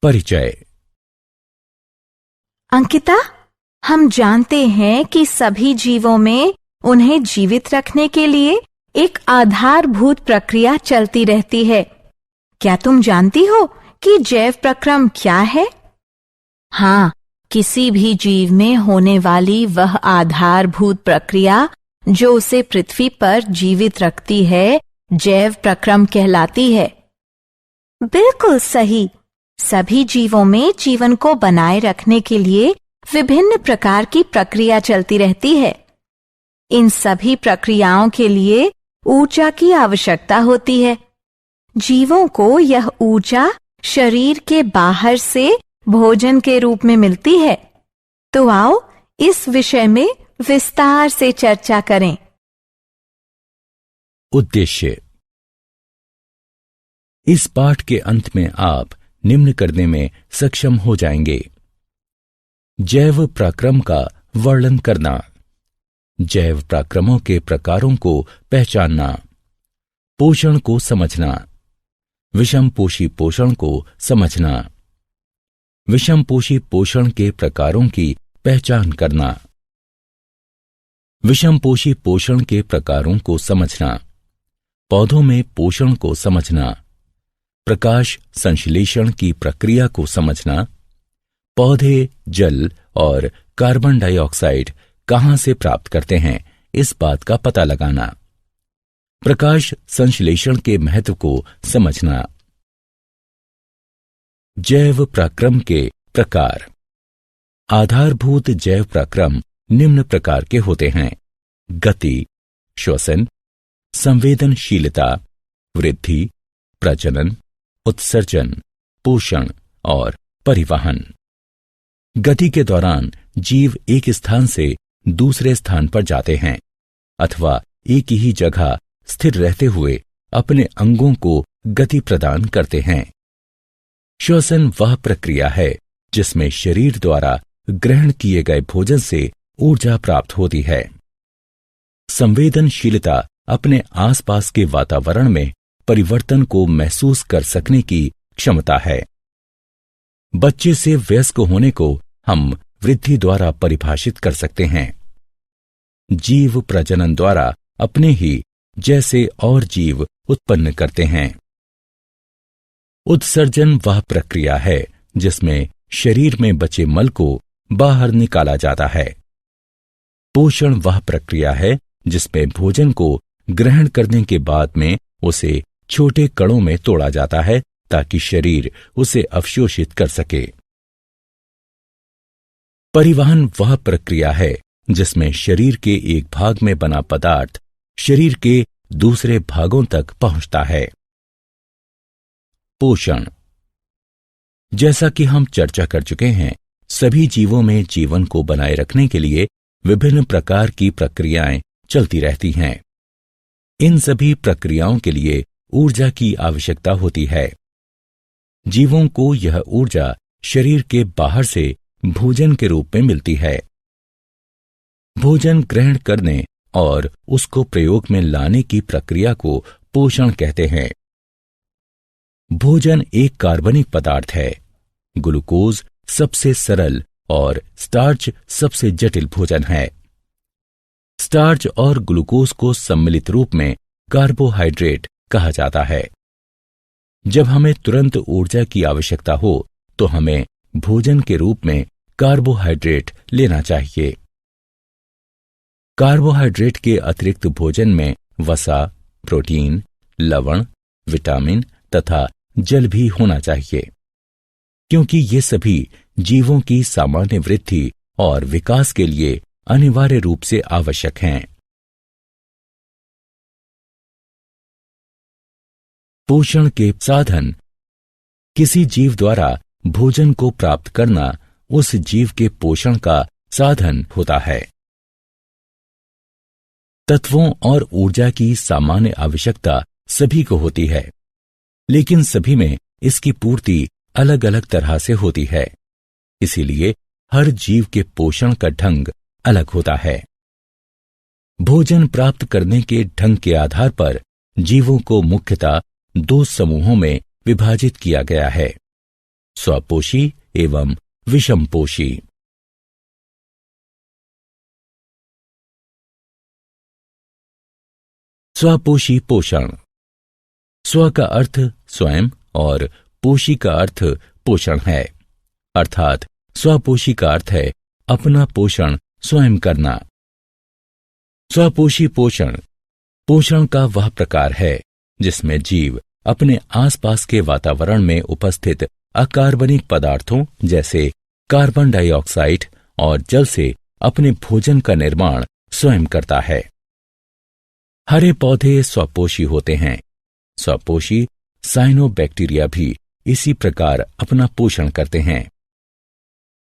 परिचय। अंकिता, हम जानते हैं कि सभी जीवों में उन्हें जीवित रखने के लिए एक आधारभूत प्रक्रिया चलती रहती है। क्या तुम जानती हो कि जैव प्रक्रम क्या है? हाँ, किसी भी जीव में होने वाली वह आधारभूत प्रक्रिया जो उसे पृथ्वी पर जीवित रखती है, जैव प्रक्रम कहलाती है। बिल्कुल सही। सभी जीवों में जीवन को बनाए रखने के लिए विभिन्न प्रकार की प्रक्रिया चलती रहती है। इन सभी प्रक्रियाओं के लिए ऊर्जा की आवश्यकता होती है। जीवों को यह ऊर्जा शरीर के बाहर से भोजन के रूप में मिलती है। तो आओ इस विषय में विस्तार से चर्चा करें। उद्देश्य। इस पाठ के अंत में आप निम्न करने में सक्षम हो जाएंगे: जैव प्रक्रम का वर्णन करना, जैव प्रक्रमों के प्रकारों को पहचानना, पोषण को समझना, विषमपोषी पोषण को समझना, विषमपोषी पोषण के प्रकारों की पहचान करना, विषमपोषी पोषण के प्रकारों को समझना, पौधों में पोषण को समझना, प्रकाश संश्लेषण की प्रक्रिया को समझना, पौधे जल और कार्बन डाइऑक्साइड कहां से प्राप्त करते हैं इस बात का पता लगाना, प्रकाश संश्लेषण के महत्व को समझना। जैव प्रक्रम के प्रकार। आधारभूत जैव प्रक्रम निम्न प्रकार के होते हैं: गति, श्वसन, संवेदनशीलता, वृद्धि, प्रजनन, उत्सर्जन, पोषण और परिवहन। गति के दौरान जीव एक स्थान से दूसरे स्थान पर जाते हैं अथवा एक ही जगह स्थिर रहते हुए अपने अंगों को गति प्रदान करते हैं। श्वसन वह प्रक्रिया है जिसमें शरीर द्वारा ग्रहण किए गए भोजन से ऊर्जा प्राप्त होती है। संवेदनशीलता अपने आसपास के वातावरण में परिवर्तन को महसूस कर सकने की क्षमता है। बच्चे से वयस्क होने को हम वृद्धि द्वारा परिभाषित कर सकते हैं। जीव प्रजनन द्वारा अपने ही जैसे और जीव उत्पन्न करते हैं। उत्सर्जन वह प्रक्रिया है जिसमें शरीर में बचे मल को बाहर निकाला जाता है। पोषण वह प्रक्रिया है जिसमें भोजन को ग्रहण करने के बाद में उसे छोटे कणों में तोड़ा जाता है ताकि शरीर उसे अवशोषित कर सके। परिवहन वह प्रक्रिया है जिसमें शरीर के एक भाग में बना पदार्थ शरीर के दूसरे भागों तक पहुंचता है। पोषण। जैसा कि हम चर्चा कर चुके हैं, सभी जीवों में जीवन को बनाए रखने के लिए विभिन्न प्रकार की प्रक्रियाएं चलती रहती हैं। इन सभी प्रक्रियाओं के लिए ऊर्जा की आवश्यकता होती है। जीवों को यह ऊर्जा शरीर के बाहर से भोजन के रूप में मिलती है। भोजन ग्रहण करने और उसको प्रयोग में लाने की प्रक्रिया को पोषण कहते हैं। भोजन एक कार्बनिक पदार्थ है। ग्लूकोज सबसे सरल और स्टार्च सबसे जटिल भोजन है। स्टार्च और ग्लूकोज को सम्मिलित रूप में कार्बोहाइड्रेट कहा जाता है। जब हमें तुरंत ऊर्जा की आवश्यकता हो तो हमें भोजन के रूप में कार्बोहाइड्रेट लेना चाहिए। कार्बोहाइड्रेट के अतिरिक्त भोजन में वसा, प्रोटीन, लवण, विटामिन तथा जल भी होना चाहिए, क्योंकि ये सभी जीवों की सामान्य वृद्धि और विकास के लिए अनिवार्य रूप से आवश्यक हैं। पोषण के साधन। किसी जीव द्वारा भोजन को प्राप्त करना उस जीव के पोषण का साधन होता है। तत्वों और ऊर्जा की सामान्य आवश्यकता सभी को होती है, लेकिन सभी में इसकी पूर्ति अलग अलग तरह से होती है। इसीलिए हर जीव के पोषण का ढंग अलग होता है। भोजन प्राप्त करने के ढंग के आधार पर जीवों को मुख्यतः दो समूहों में विभाजित किया गया है: स्वपोषी एवं विषमपोषी। स्वपोषी पोषण। स्व का अर्थ स्वयं और पोषी का अर्थ पोषण है, अर्थात स्वपोषी का अर्थ है अपना पोषण स्वयं करना। स्वपोषी पोषण पोषण का वह प्रकार है जिसमें जीव अपने आसपास के वातावरण में उपस्थित अकार्बनिक पदार्थों जैसे कार्बन डाइऑक्साइड और जल से अपने भोजन का निर्माण स्वयं करता है। हरे पौधे स्वपोषी होते हैं। स्वपोषी साइनोबैक्टीरिया भी इसी प्रकार अपना पोषण करते हैं।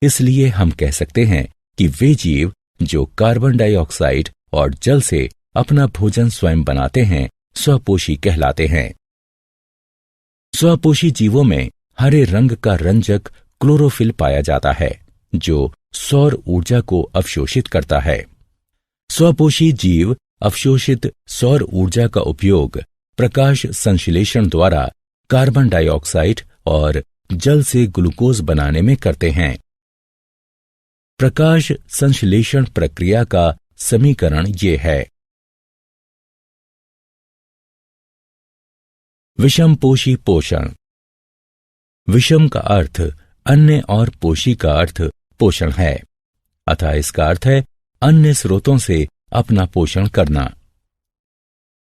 इसलिए हम कह सकते हैं कि वे जीव जो कार्बन डाइऑक्साइड और जल से अपना भोजन स्वयं बनाते हैं स्वपोषी कहलाते हैं। स्वपोषी जीवों में हरे रंग का रंजक क्लोरोफिल पाया जाता है जो सौर ऊर्जा को अवशोषित करता है। स्वपोषी जीव अवशोषित सौर ऊर्जा का उपयोग प्रकाश संश्लेषण द्वारा कार्बन डाइऑक्साइड और जल से ग्लूकोज बनाने में करते हैं। प्रकाश संश्लेषण प्रक्रिया का समीकरण ये है। विषमपोषी पोषण। विषम का अर्थ अन्य और पोषी का अर्थ पोषण है, अतः इसका अर्थ है अन्य स्रोतों से अपना पोषण करना।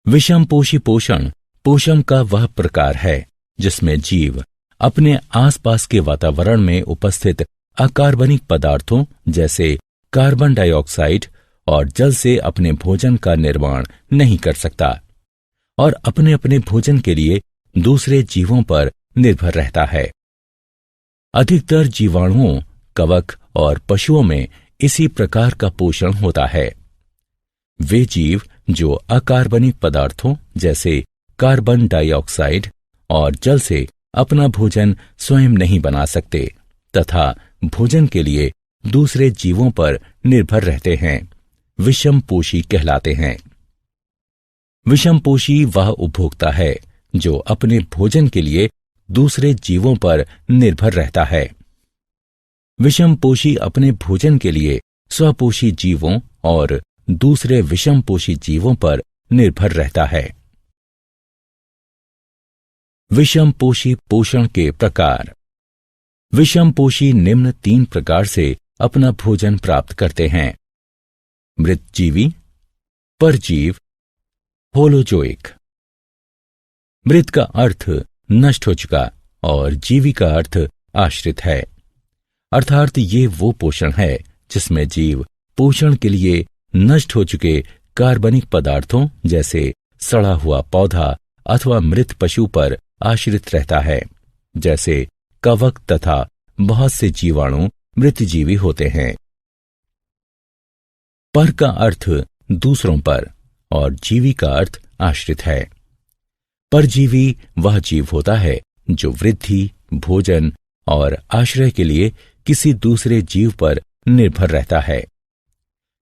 विषमपोषी पोषण पोषण का वह प्रकार है जिसमें जीव अपने आसपास के वातावरण में उपस्थित अकार्बनिक पदार्थों जैसे कार्बन डाइऑक्साइड और जल से अपने भोजन का निर्माण नहीं कर सकता और अपने अपने भोजन के लिए दूसरे जीवों पर निर्भर रहता है। अधिकतर जीवाणुओं, कवक और पशुओं में इसी प्रकार का पोषण होता है। वे जीव जो अकार्बनिक पदार्थों जैसे कार्बन डाइऑक्साइड और जल से अपना भोजन स्वयं नहीं बना सकते तथा भोजन के लिए दूसरे जीवों पर निर्भर रहते हैं, विषमपोषी कहलाते हैं। विषमपोषी वह उपभोक्ता है जो अपने भोजन के लिए दूसरे जीवों पर निर्भर रहता है। विषमपोषी अपने भोजन के लिए स्वपोषी जीवों और दूसरे विषमपोषी जीवों पर निर्भर रहता है। विषमपोषी पोषण के प्रकार। विषमपोषी निम्न 3 प्रकार से अपना भोजन प्राप्त करते हैं: मृतजीवी, परजीव, होलोजोइक। मृत का अर्थ नष्ट हो चुका और जीवी का अर्थ आश्रित है, अर्थात ये वो पोषण है जिसमें जीव पोषण के लिए नष्ट हो चुके कार्बनिक पदार्थों जैसे सड़ा हुआ पौधा अथवा मृत पशु पर आश्रित रहता है। जैसे कवक तथा बहुत से जीवाणु मृतजीवी होते हैं। पर का अर्थ दूसरों पर और जीवी का अर्थ आश्रित है। परजीवी वह जीव होता है जो वृद्धि, भोजन और आश्रय के लिए किसी दूसरे जीव पर निर्भर रहता है,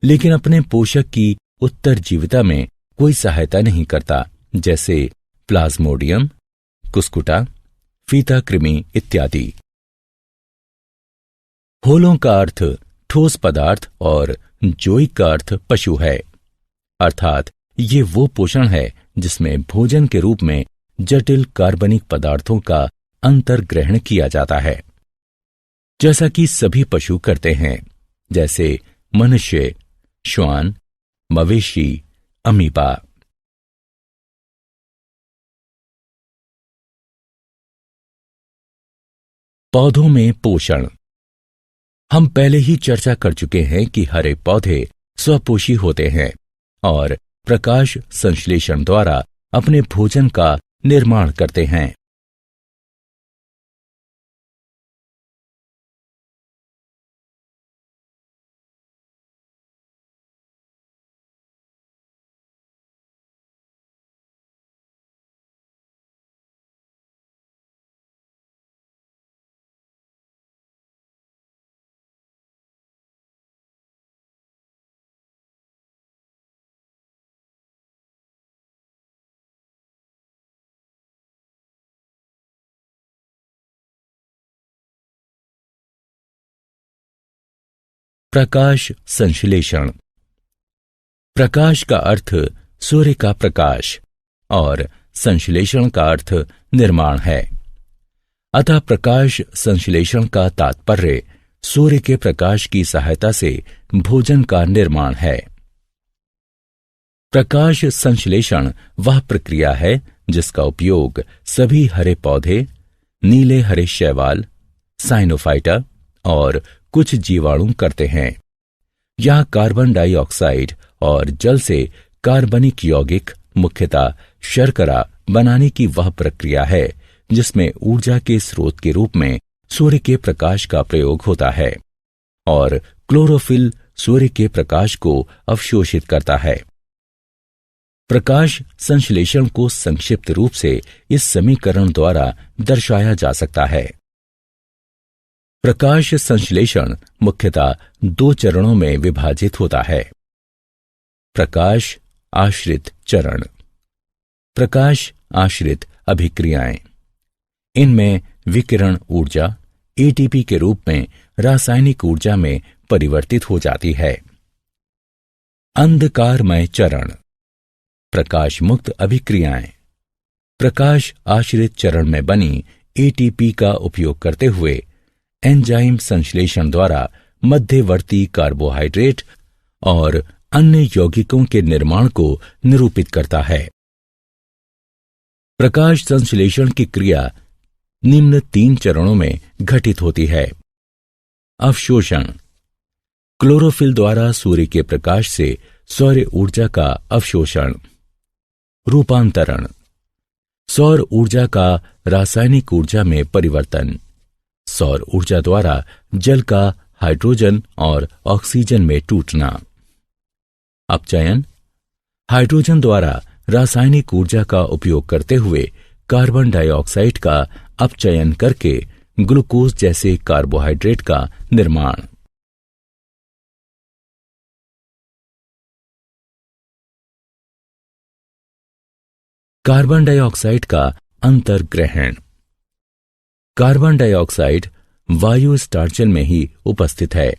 लेकिन अपने पोषक की उत्तरजीविता में कोई सहायता नहीं करता, जैसे प्लाज्मोडियम, कुस्कुटा, फीता कृमि इत्यादि। होलों का अर्थ ठोस पदार्थ और जोइक का अर्थ पशु है, अर्थात ये वो पोषण है जिसमें भोजन के रूप में जटिल कार्बनिक पदार्थों का अंतर्ग्रहण किया जाता है, जैसा कि सभी पशु करते हैं, जैसे मनुष्य, श्वान, मवेशी, अमीबा। पौधों में पोषण। हम पहले ही चर्चा कर चुके हैं कि हरे पौधे स्वपोषी होते हैं और प्रकाश संश्लेषण द्वारा अपने भोजन का निर्माण करते हैं। प्रकाश संश्लेषण। प्रकाश का अर्थ सूर्य का प्रकाश और संश्लेषण का अर्थ निर्माण है। अतः प्रकाश संश्लेषण का तात्पर्य सूर्य के प्रकाश की सहायता से भोजन का निर्माण है। प्रकाश संश्लेषण वह प्रक्रिया है जिसका उपयोग सभी हरे पौधे, नीले हरे शैवाल, साइनोफाइटा और कुछ जीवाणु करते हैं। यह कार्बन डाइऑक्साइड और जल से कार्बनिक यौगिक, मुख्यतः शर्करा बनाने की वह प्रक्रिया है जिसमें ऊर्जा के स्रोत के रूप में सूर्य के प्रकाश का प्रयोग होता है और क्लोरोफिल सूर्य के प्रकाश को अवशोषित करता है। प्रकाश संश्लेषण को संक्षिप्त रूप से इस समीकरण द्वारा दर्शाया जा सकता है। प्रकाश संश्लेषण मुख्यतः 2 चरणों में विभाजित होता है। प्रकाश आश्रित चरण, प्रकाश आश्रित अभिक्रियाएं। इनमें विकिरण ऊर्जा एटीपी के रूप में रासायनिक ऊर्जा में परिवर्तित हो जाती है। अंधकारमय चरण, प्रकाश मुक्त अभिक्रियाएं। प्रकाश आश्रित चरण में बनी एटीपी का उपयोग करते हुए एंजाइम संश्लेषण द्वारा मध्यवर्ती कार्बोहाइड्रेट और अन्य यौगिकों के निर्माण को निरूपित करता है। प्रकाश संश्लेषण की क्रिया निम्न 3 चरणों में घटित होती है। अवशोषण, क्लोरोफिल द्वारा सूर्य के प्रकाश से सौर ऊर्जा का अवशोषण। रूपांतरण, सौर ऊर्जा का रासायनिक ऊर्जा में परिवर्तन। सौर ऊर्जा द्वारा जल का हाइड्रोजन और ऑक्सीजन में टूटना। अपचयन, हाइड्रोजन द्वारा रासायनिक ऊर्जा का उपयोग करते हुए कार्बन डाइऑक्साइड का अपचयन करके ग्लूकोज जैसे कार्बोहाइड्रेट का निर्माण। कार्बन डाइऑक्साइड का अंतर्ग्रहण। कार्बन डाइऑक्साइड वायु स्टार्चन में ही उपस्थित है।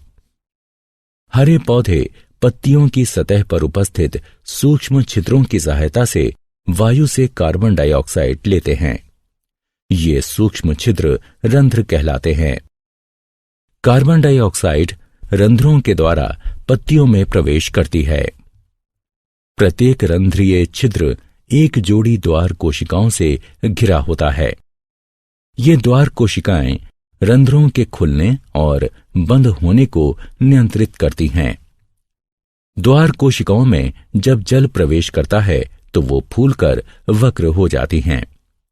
हरे पौधे पत्तियों की सतह पर उपस्थित सूक्ष्म छिद्रों की सहायता से वायु से कार्बन डाइऑक्साइड लेते हैं। ये सूक्ष्म छिद्र रंध्र कहलाते हैं। कार्बन डाइऑक्साइड रंध्रों के द्वारा पत्तियों में प्रवेश करती है। प्रत्येक रंध्रीय छिद्र एक जोड़ी द्वार कोशिकाओं से घिरा होता है। ये द्वार कोशिकाएं रंध्रों के खुलने और बंद होने को नियंत्रित करती हैं। द्वार कोशिकाओं में जब जल प्रवेश करता है तो वो फूलकर वक्र हो जाती हैं,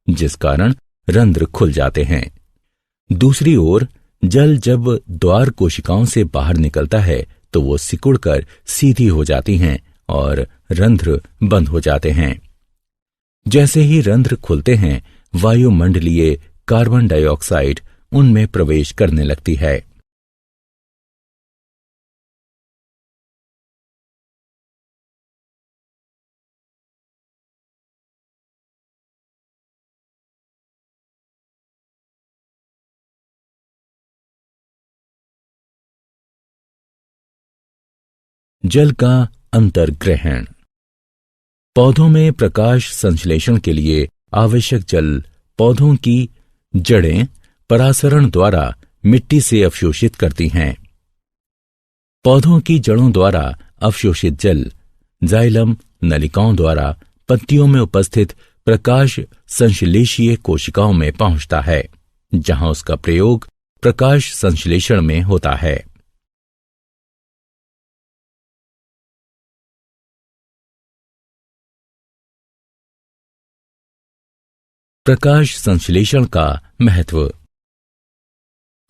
जिस कारण रंध्र खुल जाते हैं। दूसरी ओर जल जब द्वार कोशिकाओं से बाहर निकलता है तो वो सिकुड़कर सीधी हो जाती हैं और रंध्र बंद हो जाते हैं। जैसे ही रंध्र खुलते हैं, वायुमंडलीय कार्बन डाइऑक्साइड उनमें प्रवेश करने लगती है। जल का अंतर्ग्रहण। पौधों में प्रकाश संश्लेषण के लिए आवश्यक जल पौधों की जड़ें परासरण द्वारा मिट्टी से अवशोषित करती हैं। पौधों की जड़ों द्वारा अवशोषित जल जाइलम नलिकाओं द्वारा पत्तियों में उपस्थित प्रकाश संश्लेषीय कोशिकाओं में पहुंचता है, जहां उसका प्रयोग प्रकाश संश्लेषण में होता है। प्रकाश संश्लेषण का महत्व।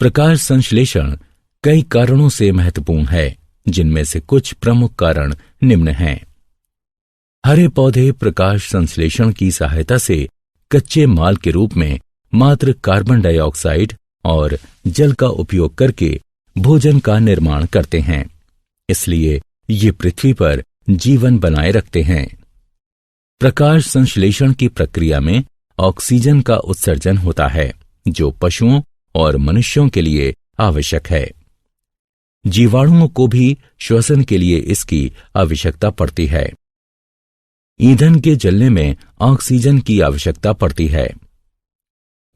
प्रकाश संश्लेषण कई कारणों से महत्वपूर्ण है, जिनमें से कुछ प्रमुख कारण निम्न हैं। हरे पौधे प्रकाश संश्लेषण की सहायता से कच्चे माल के रूप में मात्र कार्बन डाइऑक्साइड और जल का उपयोग करके भोजन का निर्माण करते हैं, इसलिए ये पृथ्वी पर जीवन बनाए रखते हैं। प्रकाश संश्लेषण की प्रक्रिया में ऑक्सीजन का उत्सर्जन होता है, जो पशुओं और मनुष्यों के लिए आवश्यक है। जीवाणुओं को भी श्वसन के लिए इसकी आवश्यकता पड़ती है। ईंधन के जलने में ऑक्सीजन की आवश्यकता पड़ती है।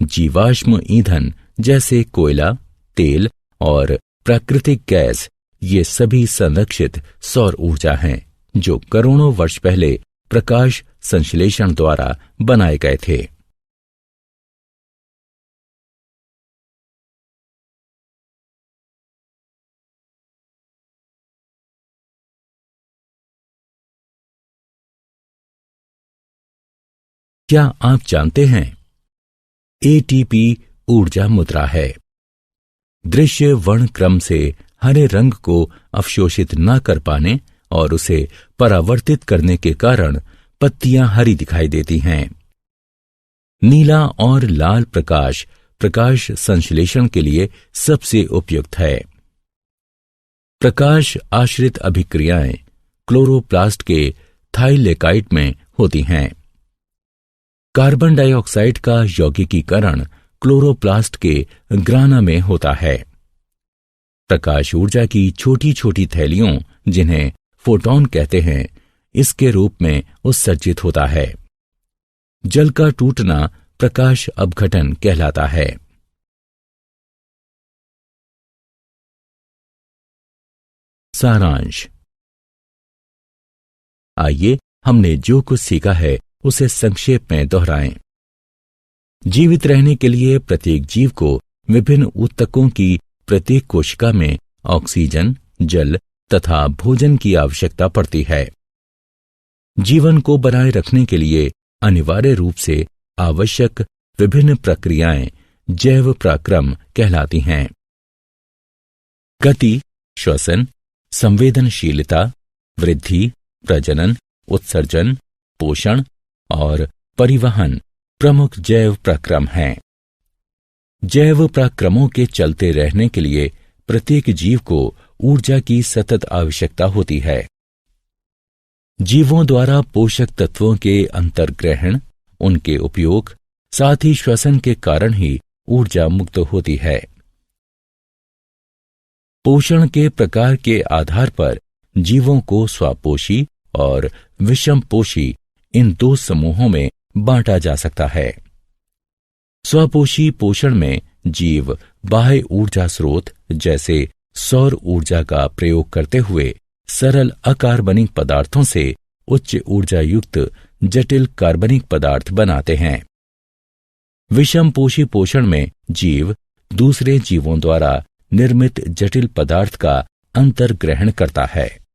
जीवाश्म ईंधन जैसे कोयला, तेल और प्राकृतिक गैस, ये सभी संरक्षित सौर ऊर्जा हैं जो करोड़ों वर्ष पहले प्रकाश संश्लेषण द्वारा बनाए गए थे। क्या आप जानते हैं एटीपी ऊर्जा मुद्रा है। दृश्य वर्ण क्रम से हरे रंग को अवशोषित न कर पाने और उसे परावर्तित करने के कारण पत्तियां हरी दिखाई देती हैं। नीला और लाल प्रकाश प्रकाश संश्लेषण के लिए सबसे उपयुक्त है। प्रकाश आश्रित अभिक्रियाएं क्लोरोप्लास्ट के थाइलेकाइट में होती हैं। कार्बन डाइऑक्साइड का यौगिकीकरण क्लोरोप्लास्ट के ग्राना में होता है। प्रकाश ऊर्जा की छोटी छोटी थैलियों, जिन्हें फोटॉन कहते हैं, इसके रूप में उत्सर्जित होता है। जल का टूटना प्रकाश अपघटन कहलाता है। सारांश। आइए हमने जो कुछ सीखा है उसे संक्षेप में दोहराएं। जीवित रहने के लिए प्रत्येक जीव को विभिन्न ऊतकों की प्रत्येक कोशिका में ऑक्सीजन, जल तथा भोजन की आवश्यकता पड़ती है। जीवन को बनाए रखने के लिए अनिवार्य रूप से आवश्यक विभिन्न प्रक्रियाएं जैव पराक्रम कहलाती हैं। गति, श्वसन, संवेदनशीलता, वृद्धि, प्रजनन, उत्सर्जन, पोषण और परिवहन प्रमुख जैव पराक्रम हैं। जैव पराक्रमों के चलते रहने के लिए प्रत्येक जीव को ऊर्जा की सतत आवश्यकता होती है। जीवों द्वारा पोषक तत्वों के अंतर्ग्रहण, उनके उपयोग, साथ ही श्वसन के कारण ही ऊर्जा मुक्त होती है। पोषण के प्रकार के आधार पर जीवों को स्वापोषी और विषमपोषी इन दो समूहों में बांटा जा सकता है। स्वपोषी पोषण में जीव बाह्य ऊर्जा स्रोत जैसे सौर ऊर्जा का प्रयोग करते हुए सरल अकार्बनिक पदार्थों से उच्च ऊर्जा युक्त जटिल कार्बनिक पदार्थ बनाते हैं। विषमपोषी पोषण में जीव दूसरे जीवों द्वारा निर्मित जटिल पदार्थ का अंतर्ग्रहण करता है।